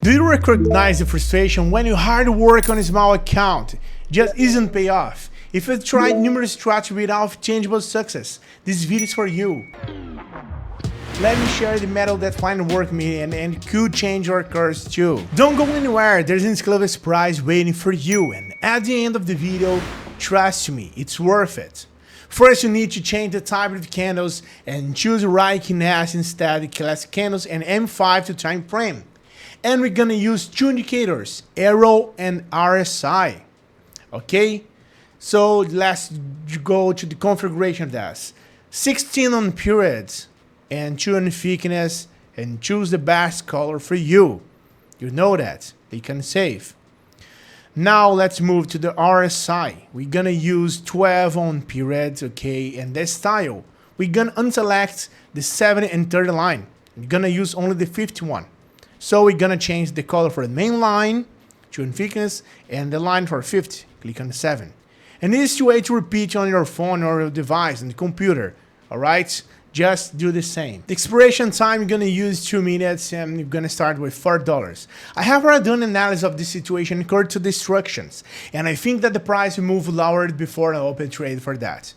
Do you recognize the frustration when you hard work on a small account just isn't pay off? If you've tried numerous strategies without tangible success, this video is for you. Let me share the method that finally worked me and could change your course too. Don't go anywhere, there's an exclusive surprise waiting for you, and at the end of the video, trust me, it's worth it. First, you need to change the type of candles and choose right cleanest instead of classic candles and M5 to time frame. And we're gonna use two indicators, Aroon and RSI. Okay, so let's go to the configuration of this. 16 on periods and 2 on thickness, and choose the best color for you. You know that, you can save. Now let's move to the RSI. We're gonna use 12 on periods, okay, and the style. We're gonna unselect the 70 and 30 line. We're gonna use only the 51. So we're gonna change the color for the main line, 2 in thickness, and the line for 50. Click on the 7. And this is the way to repeat on your phone or your device on the computer. Alright? Just do the same. The expiration time, you're gonna use 2 minutes and you're gonna start with $4. I have already done an analysis of this situation according to the instructions, and I think that the price will move lower before I open trade for that.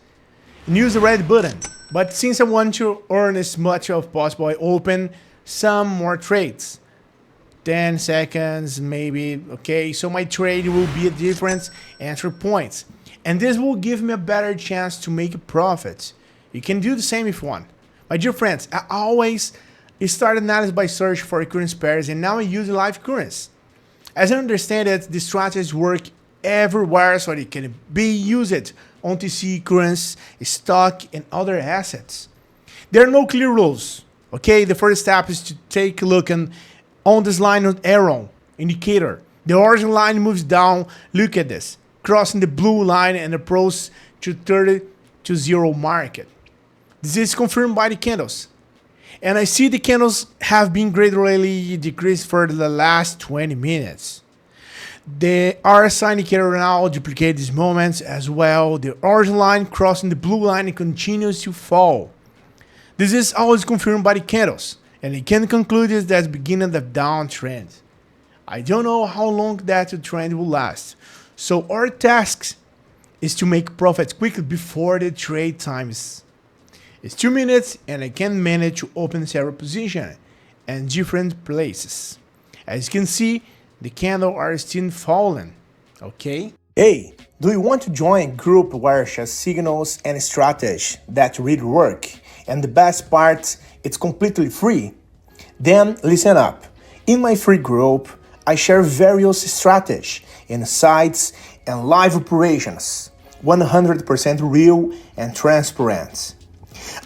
And use the red button. But since I want to earn as much as possible, I open some more trades. 10 seconds, maybe, okay, so my trade will be a different entry points. And this will give me a better chance to make a profit. You can do the same if you want. My dear friends, I always start analysis by search for currency pairs, and now I use live currency. As I understand it, the strategies work everywhere, so it can be used on TC, currency, stock, and other assets. There are no clear rules, okay? The first step is to take a look on this line of Aroon indicator. The orange line moves down, look at this, crossing the blue line and approach to 30 to 0 market. This is confirmed by the candles. And I see the candles have been gradually decreased for the last 20 minutes. The RSI indicator now duplicates these moments as well. The orange line crossing the blue line and continues to fall. This is always confirmed by the candles. And it can conclude is that the beginning of the downtrend. I don't know how long that trend will last. So our task is to make profits quickly before the trade times. It's 2 minutes and I can manage to open several positions and different places. As you can see, the candles are still falling. Okay? Hey, do you want to join a group where share signals and strategies that really work? And the best part, it's completely free. Then listen up. In my free group, I share various strategies, insights, and live operations. 100% real and transparent.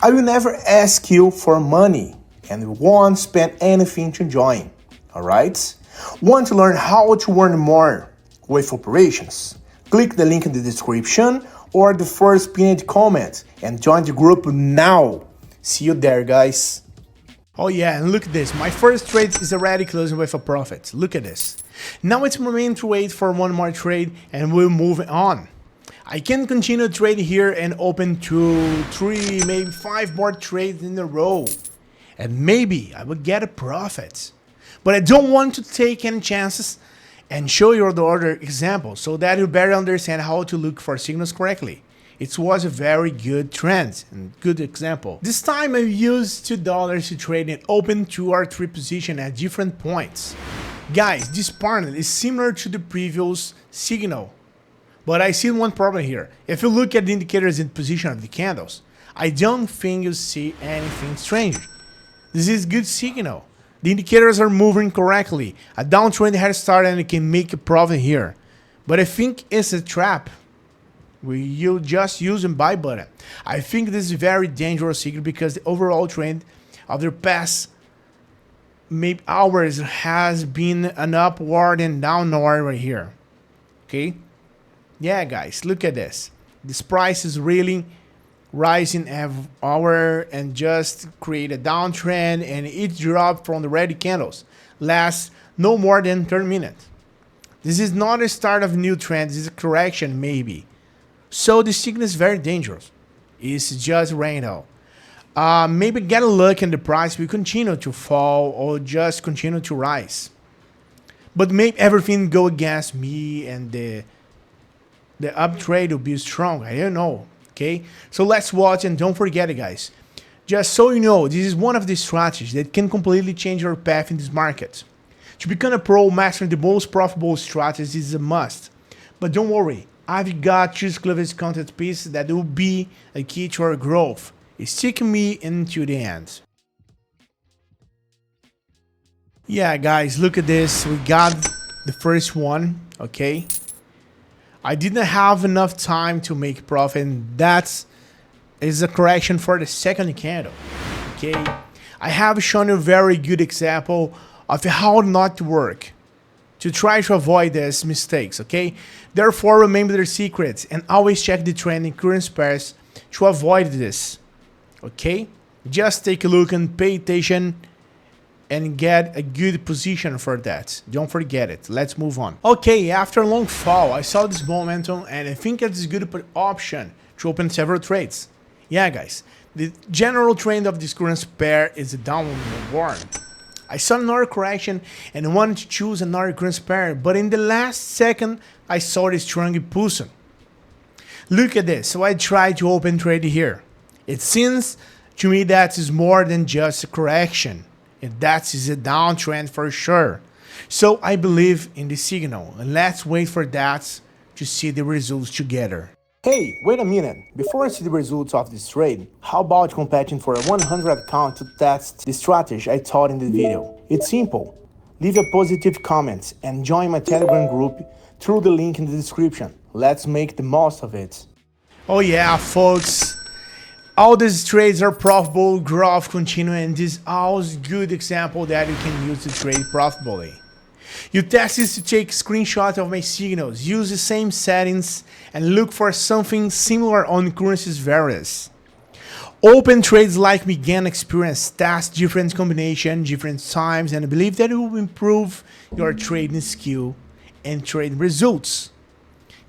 I will never ask you for money and won't spend anything to join. Alright? Want to learn how to earn more with operations? Click the link in the description or the first pinned comment and join the group now. See you there, guys. Oh yeah, and look at this. My first trade is already closing with a profit. Look at this. Now it's remain to wait for one more trade and we'll move on. I can continue trade here and open 2, 3, maybe 5 more trades in a row. And maybe I will get a profit. But I don't want to take any chances and show you the other example so that you better understand how to look for signals correctly. It was a very good trend and good example. This time I used $2 to trade and open 2 or 3 positions at different points. Guys, this pattern is similar to the previous signal. But I see one problem here. If you look at the indicators in position of the candles, I don't think you see anything strange. This is good signal. The indicators are moving correctly. A downtrend has started and you can make a profit here. But I think it's a trap. You just use a buy button. I think this is a very dangerous signal because the overall trend of the past maybe hours has been an upward and downward right here. Okay? Yeah, guys, look at this. This price is really rising every hour and just create a downtrend, and it dropped from the red candles. Lasts no more than 30 minutes. This is not a start of a new trend. This is a correction maybe. So the signal is very dangerous. It's just random. Maybe get a look and the price will continue to fall or just continue to rise. but maybe everything go against me and the up trade will be strong. I don't know. Okay, so let's watch, and don't forget it, guys. Just so you know, this is one of the strategies that can completely change your path in this market. To become a pro, mastering the most profitable strategies is a must. But don't worry, I've got two exclusive content pieces that will be a key to our growth. Stick me into the end. Yeah, guys, look at this. We got the first one, okay? I didn't have enough time to make profit, and that is a correction for the second candle, okay? I have shown you a very good example of how not to work to try to avoid these mistakes, okay? Therefore, remember the secrets and always check the trend in current pairs to avoid this, okay? Just take a look and pay attention and get a good position for that. Don't forget it. Let's move on. Okay, after a long fall, I saw this momentum and I think it's a good option to open several trades. Yeah, guys, the general trend of this current pair is a downward one. I saw another correction and wanted to choose another current pair, but in the last second, I saw this strong impulsion. Look at this. So I tried to open trade here. It seems to me that is more than just a correction. And that is a downtrend for sure. So I believe in the signal, and let's wait for that to see the results together. Hey, wait a minute. Before I see the results of this trade, how about competing for a 100 account to test the strategy I taught in the video? It's simple. Leave a positive comment and join my Telegram group through the link in the description. Let's make the most of it. Oh yeah, folks. All these trades are profitable, growth continue, and this is always good example that you can use to trade profitably. You test this to take screenshots of my signals, use the same settings, and look for something similar on currencies various. Open trades like me gain experience, test different combinations, different times, and I believe that it will improve your trading skill and trading results.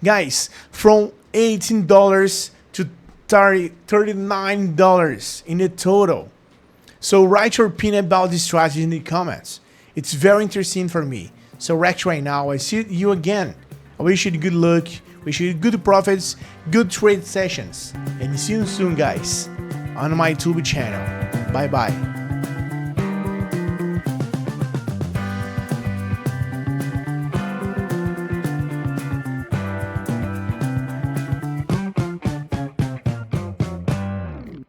Guys, from $18 to $39 in the total. So write your opinion about this strategy in the comments. It's very interesting for me. So react right now. I see you again. I wish you good luck, wish you good profits, good trade sessions, and see you soon, guys, on my YouTube channel. Bye bye.